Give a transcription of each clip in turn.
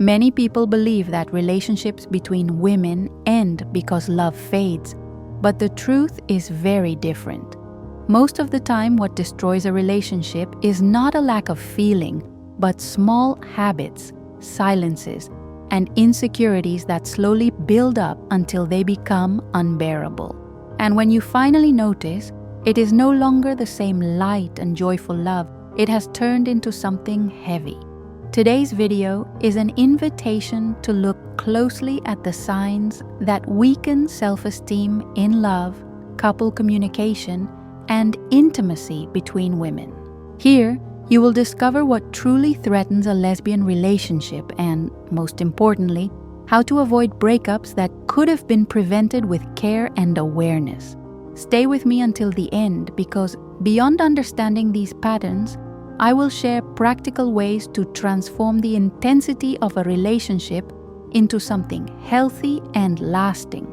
Many people believe that relationships between women end because love fades, but the truth is very different. Most of the time, what destroys a relationship is not a lack of feeling, but small habits, silences, and insecurities that slowly build up until they become unbearable. And when you finally notice, it is no longer the same light and joyful love. It has turned into something heavy. Today's video is an invitation to look closely at the signs that weaken self-esteem in love, couple communication, and intimacy between women. Here, you will discover what truly threatens a lesbian relationship and, most importantly, how to avoid breakups that could have been prevented with care and awareness. Stay with me until the end because beyond understanding these patterns, I will share practical ways to transform the intensity of a relationship into something healthy and lasting.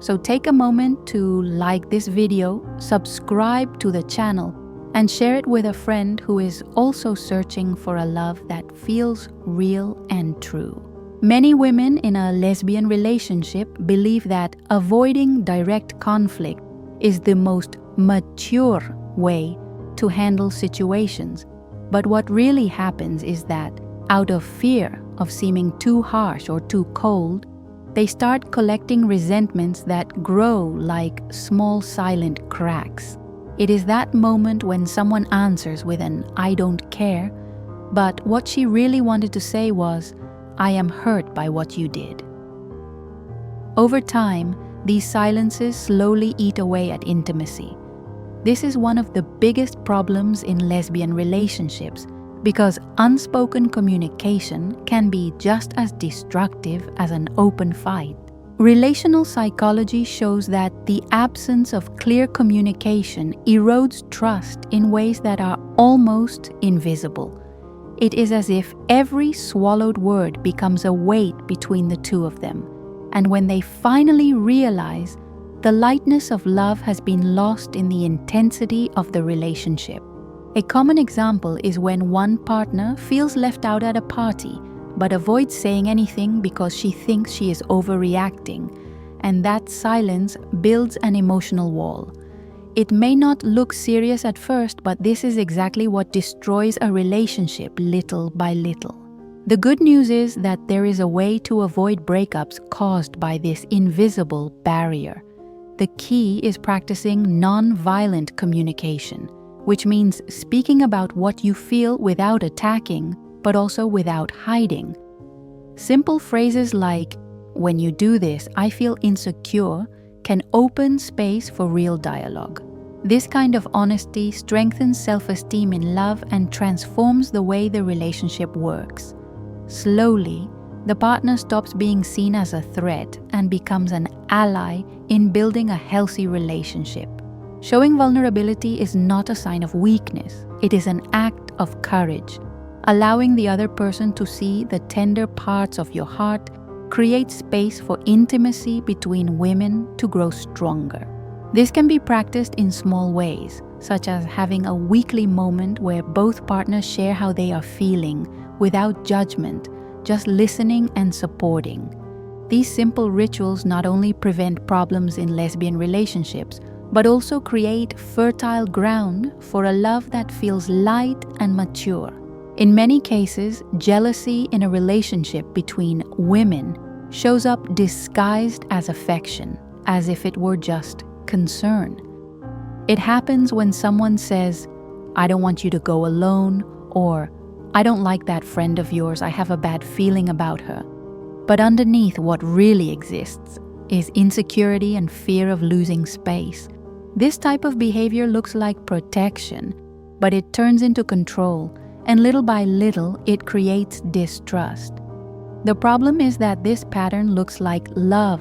So take a moment to like this video, subscribe to the channel, and share it with a friend who is also searching for a love that feels real and true. Many women in a lesbian relationship believe that avoiding direct conflict is the most mature way to handle situations. But what really happens is that, out of fear of seeming too harsh or too cold, they start collecting resentments that grow like small silent cracks. It is that moment when someone answers with an "I don't care," but what she really wanted to say was, "I am hurt by what you did." Over time, these silences slowly eat away at intimacy. This is one of the biggest problems in lesbian relationships because unspoken communication can be just as destructive as an open fight. Relational psychology shows that the absence of clear communication erodes trust in ways that are almost invisible. It is as if every swallowed word becomes a weight between the two of them, and when they finally realize, the lightness of love has been lost in the intensity of the relationship. A common example is when one partner feels left out at a party, but avoids saying anything because she thinks she is overreacting, and that silence builds an emotional wall. It may not look serious at first, but this is exactly what destroys a relationship little by little. The good news is that there is a way to avoid breakups caused by this invisible barrier. The key is practicing non-violent communication, which means speaking about what you feel without attacking, but also without hiding. Simple phrases like, "When you do this, I feel insecure," can open space for real dialogue. This kind of honesty strengthens self-esteem in love and transforms the way the relationship works. Slowly, the partner stops being seen as a threat and becomes an ally in building a healthy relationship. Showing vulnerability is not a sign of weakness, it is an act of courage. Allowing the other person to see the tender parts of your heart creates space for intimacy between women to grow stronger. This can be practiced in small ways, such as having a weekly moment where both partners share how they are feeling without judgment, just listening and supporting. These simple rituals not only prevent problems in lesbian relationships, but also create fertile ground for a love that feels light and mature. In many cases, jealousy in a relationship between women shows up disguised as affection, as if it were just concern. It happens when someone says, "I don't want you to go alone," or "I don't like that friend of yours, I have a bad feeling about her." But underneath what really exists is insecurity and fear of losing space. This type of behavior looks like protection, but it turns into control, and little by little, it creates distrust. The problem is that this pattern looks like love,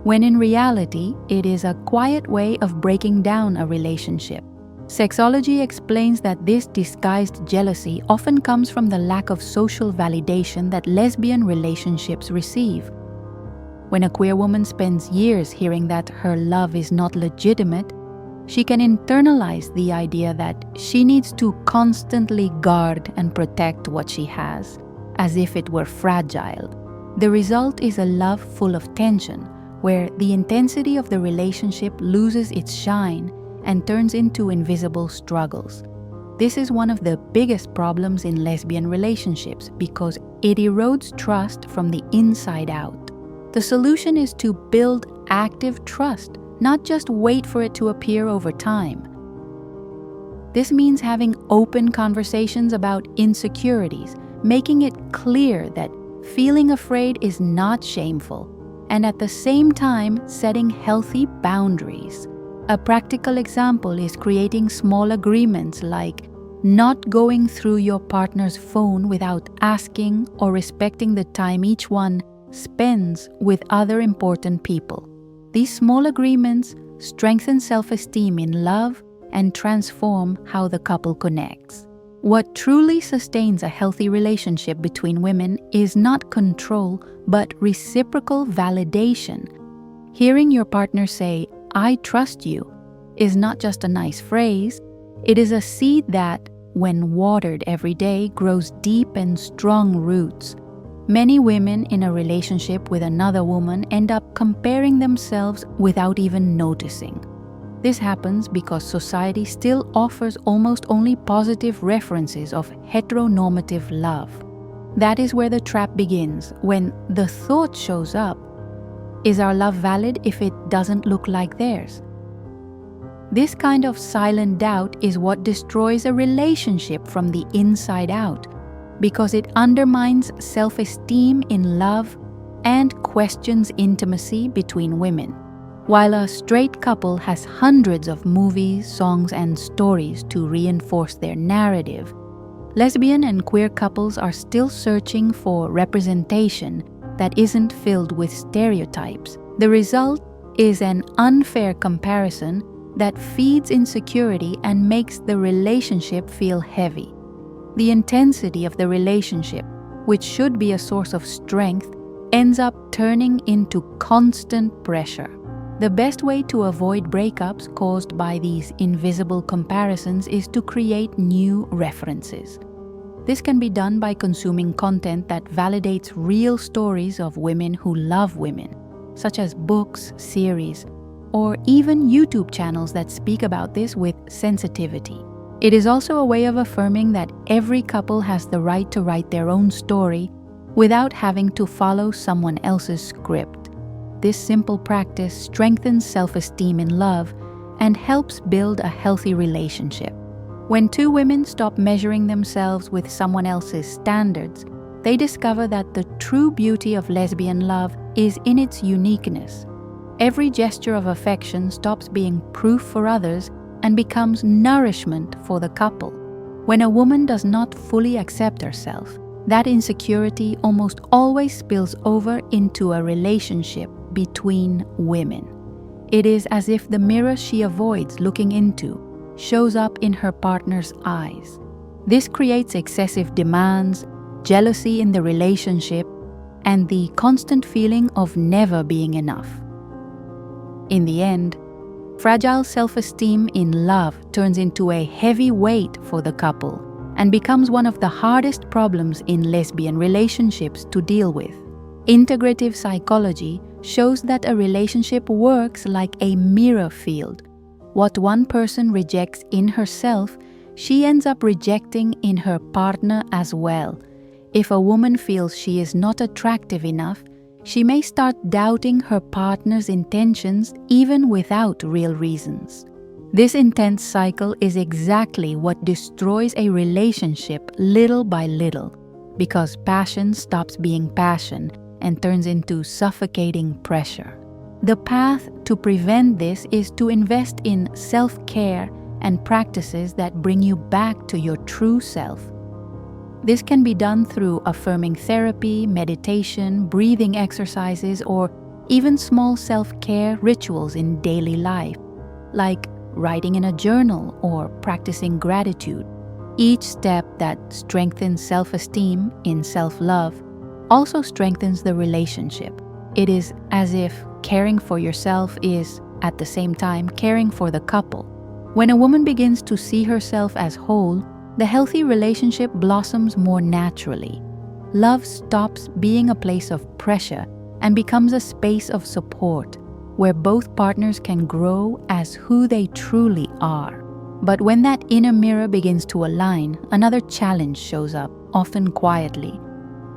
when in reality, it is a quiet way of breaking down a relationship. Sexology explains that this disguised jealousy often comes from the lack of social validation that lesbian relationships receive. When a queer woman spends years hearing that her love is not legitimate, she can internalize the idea that she needs to constantly guard and protect what she has. as if it were fragile. The result is a love full of tension, where the intensity of the relationship loses its shine and turns into invisible struggles. This is one of the biggest problems in lesbian relationships because it erodes trust from the inside out. The solution is to build active trust, not just wait for it to appear over time. This means having open conversations about insecurities, making it clear that feeling afraid is not shameful, and at the same time setting healthy boundaries. A practical example is creating small agreements like not going through your partner's phone without asking or respecting the time each one spends with other important people. These small agreements strengthen self-esteem in love and transform how the couple connects. What truly sustains a healthy relationship between women is not control, but reciprocal validation. Hearing your partner say, "I trust you," is not just a nice phrase. It is a seed that, when watered every day, grows deep and strong roots. Many women in a relationship with another woman end up comparing themselves without even noticing. This happens because society still offers almost only positive references of heteronormative love. That is where the trap begins, when the thought shows up, is our love valid if it doesn't look like theirs? This kind of silent doubt is what destroys a relationship from the inside out, because it undermines self-esteem in love and questions intimacy between women. While a straight couple has hundreds of movies, songs, and stories to reinforce their narrative, lesbian and queer couples are still searching for representation that isn't filled with stereotypes. The result is an unfair comparison that feeds insecurity and makes the relationship feel heavy. The intensity of the relationship, which should be a source of strength, ends up turning into constant pressure. The best way to avoid breakups caused by these invisible comparisons is to create new references. This can be done by consuming content that validates real stories of women who love women, such as books, series, or even YouTube channels that speak about this with sensitivity. It is also a way of affirming that every couple has the right to write their own story without having to follow someone else's script. This simple practice strengthens self-esteem in love and helps build a healthy relationship. When two women stop measuring themselves with someone else's standards, they discover that the true beauty of lesbian love is in its uniqueness. Every gesture of affection stops being proof for others and becomes nourishment for the couple. When a woman does not fully accept herself, that insecurity almost always spills over into a relationship between women. It is as if the mirror she avoids looking into shows up in her partner's eyes. This creates excessive demands, jealousy in the relationship, and the constant feeling of never being enough. In the end, fragile self-esteem in love turns into a heavy weight for the couple and becomes one of the hardest problems in lesbian relationships to deal with. Integrative psychology shows that a relationship works like a mirror field. What one person rejects in herself, she ends up rejecting in her partner as well. If a woman feels she is not attractive enough, she may start doubting her partner's intentions even without real reasons. This intense cycle is exactly what destroys a relationship little by little, because passion stops being passion and turns into suffocating pressure. The path to prevent this is to invest in self-care and practices that bring you back to your true self. This can be done through affirming therapy, meditation, breathing exercises, or even small self-care rituals in daily life, like writing in a journal or practicing gratitude. Each step that strengthens self-esteem in self-love also strengthens the relationship. It is as if caring for yourself is, at the same time, caring for the couple. When a woman begins to see herself as whole, the healthy relationship blossoms more naturally. love stops being a place of pressure and becomes a space of support, where both partners can grow as who they truly are. But when that inner mirror begins to align, another challenge shows up, often quietly,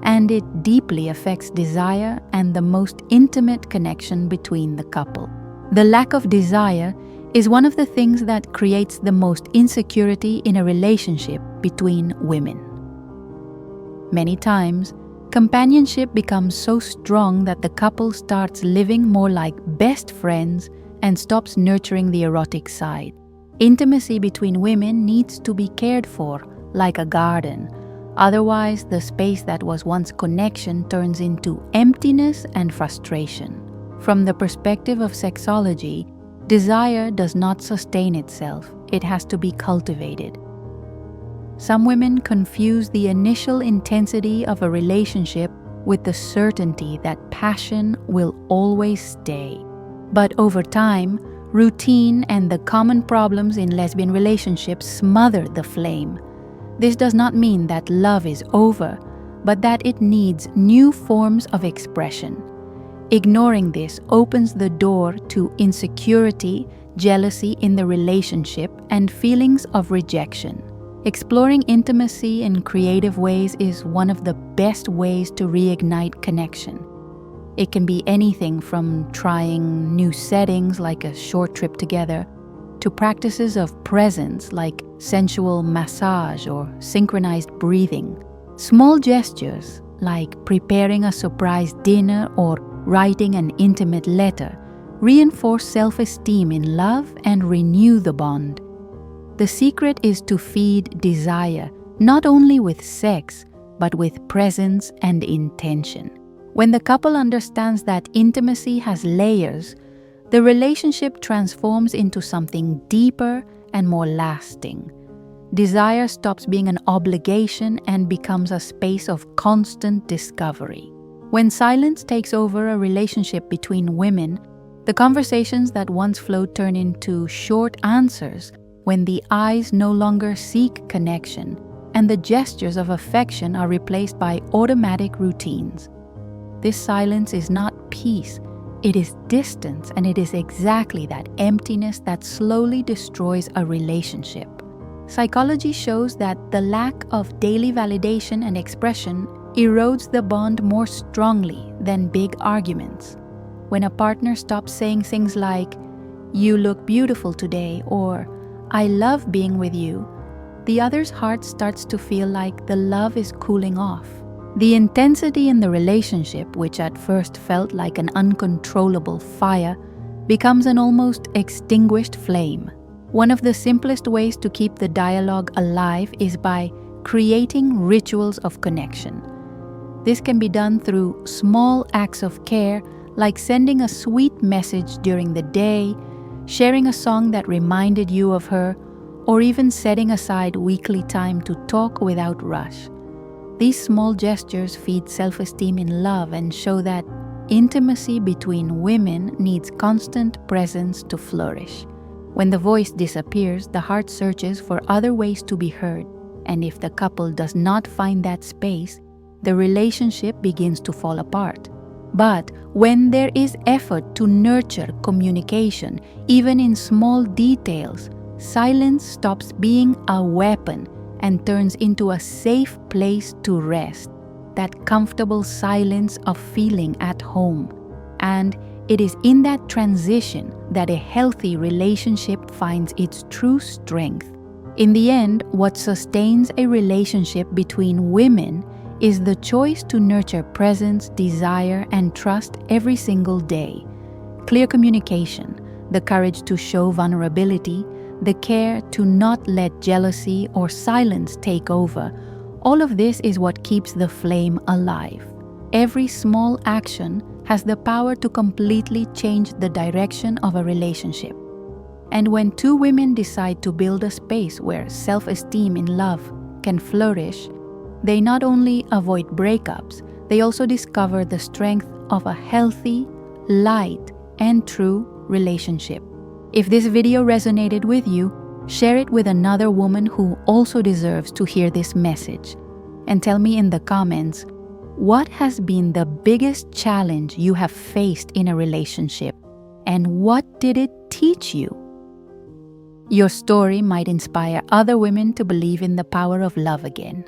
and it deeply affects desire and the most intimate connection between the couple. The lack of desire is one of the things that creates the most insecurity in a relationship between women. Many times, companionship becomes so strong that the couple starts living more like best friends and stops nurturing the erotic side. Intimacy between women needs to be cared for, like a garden. Otherwise, the space that was once connection turns into emptiness and frustration. From the perspective of sexology, desire does not sustain itself. It has to be cultivated. Some women confuse the initial intensity of a relationship with the certainty that passion will always stay. But over time, routine and the common problems in lesbian relationships smother the flame. This does not mean that love is over, but that it needs new forms of expression. Ignoring this opens the door to insecurity, jealousy in the relationship, and feelings of rejection. Exploring intimacy in creative ways is one of the best ways to reignite connection. It can be anything from trying new settings like a short trip together, to practices of presence like sensual massage or synchronized breathing. Small gestures like preparing a surprise dinner or writing an intimate letter reinforce self-esteem in love and renew the bond. The secret is to feed desire, not only with sex, but with presence and intention. When the couple understands that intimacy has layers, the relationship transforms into something deeper and more lasting. Desire stops being an obligation and becomes a space of constant discovery. When silence takes over a relationship between women, the conversations that once flowed turn into short answers when the eyes no longer seek connection and the gestures of affection are replaced by automatic routines. This silence is not peace, it is distance, and it is exactly that emptiness that slowly destroys a relationship. Psychology shows that the lack of daily validation and expression erodes the bond more strongly than big arguments. When a partner stops saying things like, "You look beautiful today," or "I love being with you," the other's heart starts to feel like the love is cooling off. The intensity in the relationship, which at first felt like an uncontrollable fire, becomes an almost extinguished flame. One of the simplest ways to keep the dialogue alive is by creating rituals of connection. This can be done through small acts of care, like sending a sweet message during the day, sharing a song that reminded you of her, or even setting aside weekly time to talk without rush. These small gestures feed self-esteem in love and show that intimacy between women needs constant presence to flourish. When the voice disappears, the heart searches for other ways to be heard, and if the couple does not find that space, the relationship begins to fall apart. But when there is effort to nurture communication, even in small details, silence stops being a weapon and turns into a safe place to rest, that comfortable silence of feeling at home. And it is in that transition that a healthy relationship finds its true strength. In the end, what sustains a relationship between women is the choice to nurture presence, desire, and trust every single day. Clear communication, the courage to show vulnerability, the care to not let jealousy or silence take over, all of this is what keeps the flame alive. Every small action has the power to completely change the direction of a relationship. And when two women decide to build a space where self-esteem in love can flourish, they not only avoid breakups, they also discover the strength of a healthy, light, and true relationship. If this video resonated with you, share it with another woman who also deserves to hear this message. And tell me in the comments, What has been the biggest challenge you have faced in a relationship, and what did it teach you? Your story might inspire other women to believe in the power of love again.